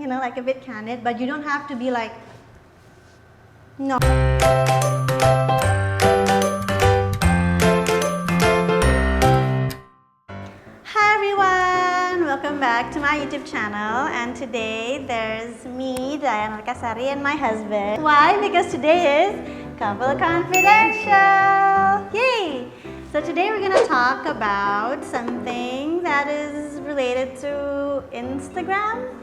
you know, like a bit candid, but you don't have to be like, no. Hi everyone, welcome back to my YouTube channel, and today there's me, Rikasari, and my husband. Why? Because today is Couple Confidential! Yay! So today we're gonna talk about something that is related to Instagram.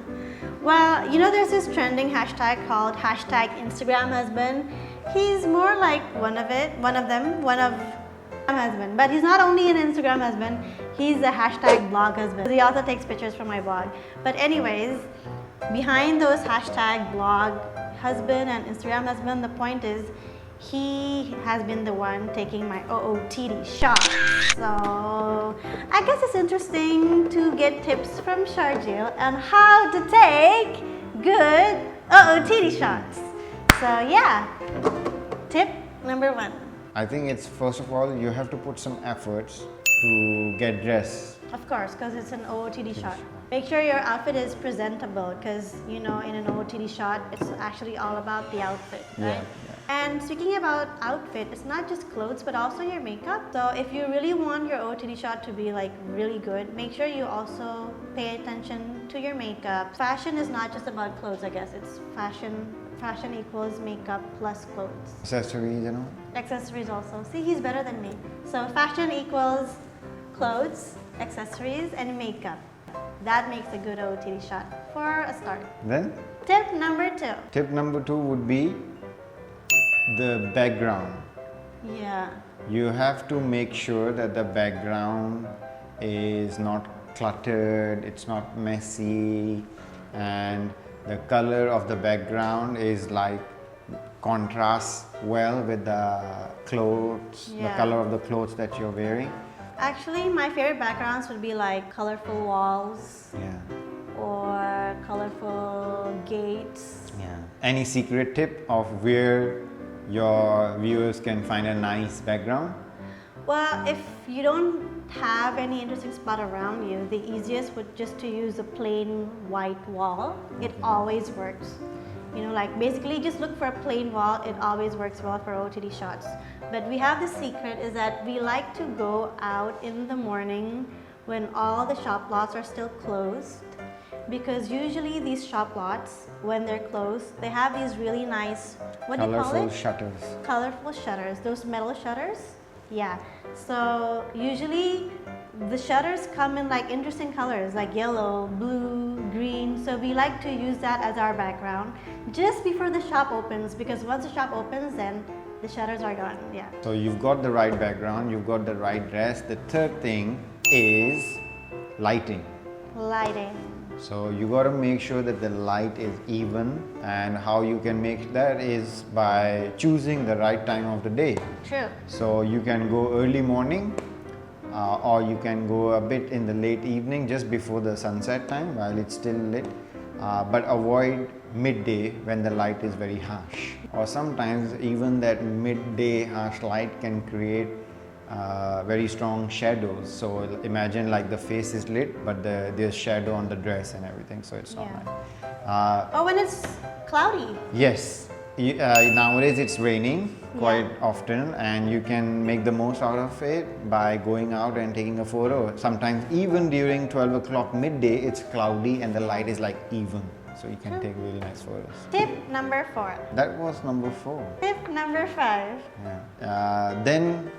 Well, you know, there's this trending hashtag called hashtag Instagram husband. He's more like one of husband, but he's not only an Instagram husband, he's a hashtag blog husband. He also takes pictures from my blog. But anyways, behind those hashtag blog husband and Instagram husband, the point is he has been the one taking my OOTD shot. So I guess it's interesting to get tips from Sharjil on how to take good OOTD shots. So yeah, tip number 1. I think it's, first of all, you have to put some efforts to get dressed. Of course, because it's an OOTD shot. Make sure your outfit is presentable, because you know, in an OOTD shot, it's actually all about the outfit, right? Yeah. And speaking about outfit, it's not just clothes, but also your makeup. So if you really want your OOTD shot to be like really good, make sure you also pay attention to your makeup. Fashion is not just about clothes, I guess. It's fashion. Fashion equals makeup plus clothes. Accessories, you know? Accessories also. See, he's better than me. So fashion equals clothes, accessories, and makeup. That makes a good OOTD shot for a start. Then? Tip number 2. Tip number 2 would be the background. Yeah. You have to make sure that the background is not cluttered, it's not messy, and the color of the background is like contrasts well with the clothes, the color of the clothes that you're wearing. Actually, my favorite backgrounds would be like colorful walls, or colorful gates. Yeah. Any secret tip of where your viewers can find a nice background? Well, if you don't have any interesting spot around you, the easiest would just to use a plain white wall. It always works. You know, like basically just look for a plain wall. It always works well for OOTD shots. But we have the secret is that we like to go out in the morning when all the shop lots are still closed, because usually these shop lots, when they're closed, they have these really nice, what do you call it? Colorful shutters. Colorful shutters, those metal shutters. Yeah, so usually the shutters come in like interesting colors like yellow, blue, green. So we like to use that as our background just before the shop opens, because once the shop opens, then the shutters are gone. Yeah. So you've got the right background, you've got the right dress. The third thing is lighting. Lighting. So you got to make sure that the light is even, and how you can make that is by choosing the right time of the day. True. So you can go early morning, or you can go a bit in the late evening just before the sunset time while it's still lit, but avoid midday when the light is very harsh. Or sometimes even that midday harsh light can create very strong shadows. So imagine like the face is lit, but there's shadow on the dress and everything, so it's not nice. Or when it's cloudy. Yes, nowadays it's raining quite often, and you can make the most out of it by going out and taking a photo. Sometimes even during 12 o'clock midday, it's cloudy and the light is like even. So you can take really nice photos. Tip number 4. That was number 4. Tip number 5. Yeah. Then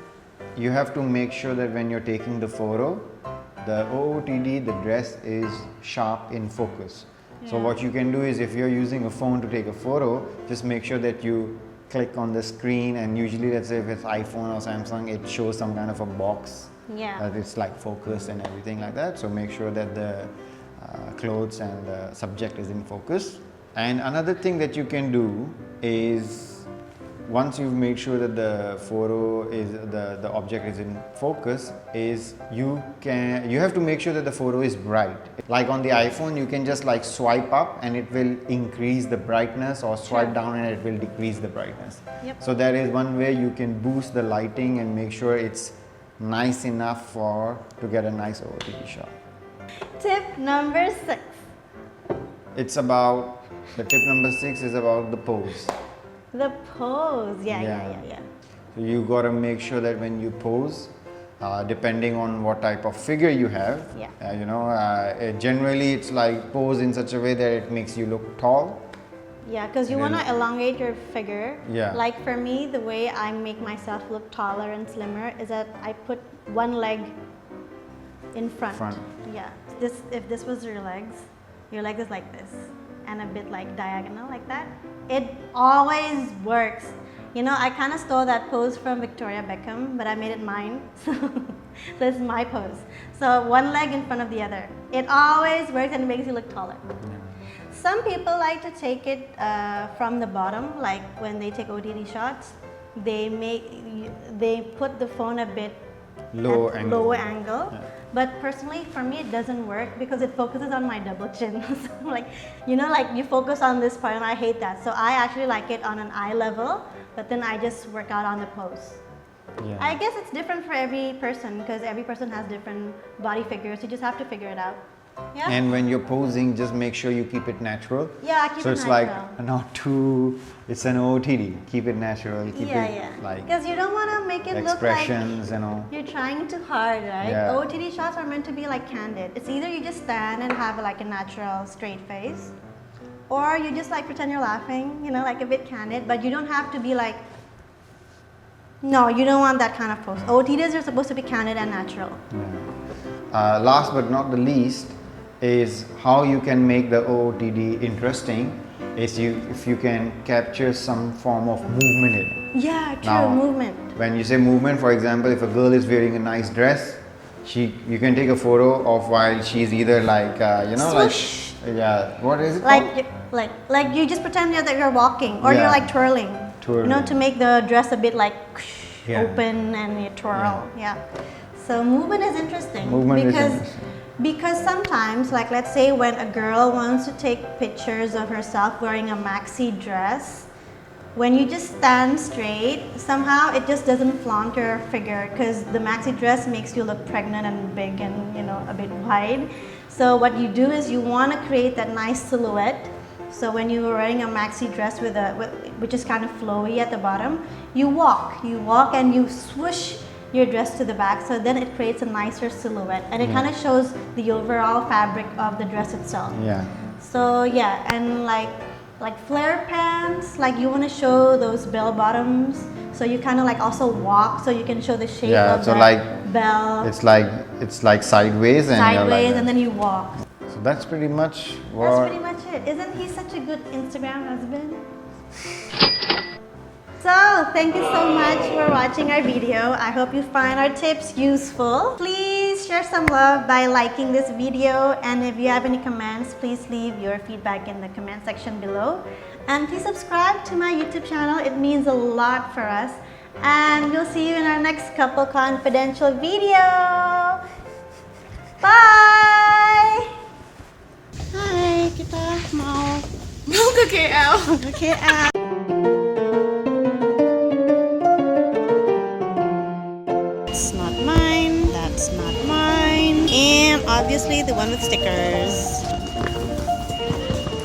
you have to make sure that when you're taking the photo, the OOTD, the dress is sharp in focus. So what you can do is, if you're using a phone to take a photo, just make sure that you click on the screen, and usually, let's say if it's iPhone or Samsung, it shows some kind of a box that it's like focus and everything like that. So make sure that the clothes and the subject is in focus. And another thing that you can do is, once you've made sure that the photo is the object is in focus, is you have to make sure that the photo is bright. Like on the iPhone, you can just like swipe up and it will increase the brightness, or swipe down and it will decrease the brightness. So that is one way you can boost the lighting and make sure it's nice enough to get a nice OOTD shot. Tip number 6. it's about, the tip number 6 is about the pose. The pose, yeah. So you got to make sure that when you pose, depending on what type of figure you have, generally it's like pose in such a way that it makes you look tall. Yeah, because you want to elongate your figure. Yeah. Like for me, the way I make myself look taller and slimmer is that I put one leg in front. Yeah. If this was your leg is like this and a bit like diagonal like that. It always works. You know, I kind of stole that pose from Victoria Beckham, but I made it mine. So this is my pose. So one leg in front of the other. It always works and it makes you look taller. Yeah. Some people like to take it from the bottom, like when they take OOTD shots, they put the phone a bit lower angle. Yeah. But personally, for me, it doesn't work because it focuses on my double chin. So like you focus on this part, and I hate that. So I actually like it on an eye level, but then I just work out on the pose. Yeah. I guess it's different for every person because every person has different body figures. You just have to figure it out. Yeah. And when you're posing, just make sure you keep it natural. Yeah, keep it natural. So it's like not too, it's an OOTD. Keep it natural. Keep it like. Because you don't want to make it look like you're trying too hard, right? Yeah. OOTD shots are meant to be like candid. It's either you just stand and have like a natural straight face, or you just like pretend you're laughing, like a bit candid, but you don't have to be like, no, you don't want that kind of pose. OOTDs are supposed to be candid and natural. Yeah. Last but not the least, is how you can make the OOTD interesting is if you can capture some form of movement in it. Yeah, true, movement. When you say movement, for example, if a girl is wearing a nice dress, you can take a photo of while she's either like, swoosh. What is it called? Like you just pretend that you're walking or you're like twirling. To make the dress a bit like open and you twirl. Yeah. So movement is interesting. Because sometimes, like let's say when a girl wants to take pictures of herself wearing a maxi dress, when you just stand straight, somehow it just doesn't flaunt your figure because the maxi dress makes you look pregnant and big and a bit wide. So what you do is you want to create that nice silhouette. So when you're wearing a maxi dress which is kind of flowy at the bottom, you walk and you swoosh your dress to the back, so then it creates a nicer silhouette and it kind of shows the overall fabric of the dress itself. Yeah. So yeah, and like flare pants, like you want to show those bell bottoms, so you kind of like also walk so you can show the shape of the bell. It's like sideways and then you walk. So that's pretty much it. Isn't he such a good Instagram husband? So, thank you so much for watching our video. I hope you find our tips useful. Please share some love by liking this video, and if you have any comments, please leave your feedback in the comment section below. And please subscribe to my YouTube channel. It means a lot for us. And we'll see you in our next couple confidential video. Bye! Hai, kita mau ke KL. Ke KL. That's not mine, and obviously the one with stickers.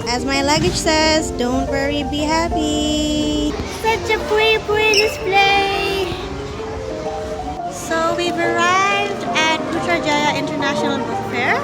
As my luggage says, don't worry, be happy. Such a pretty display. So we've arrived at Putrajaya International Book Fair.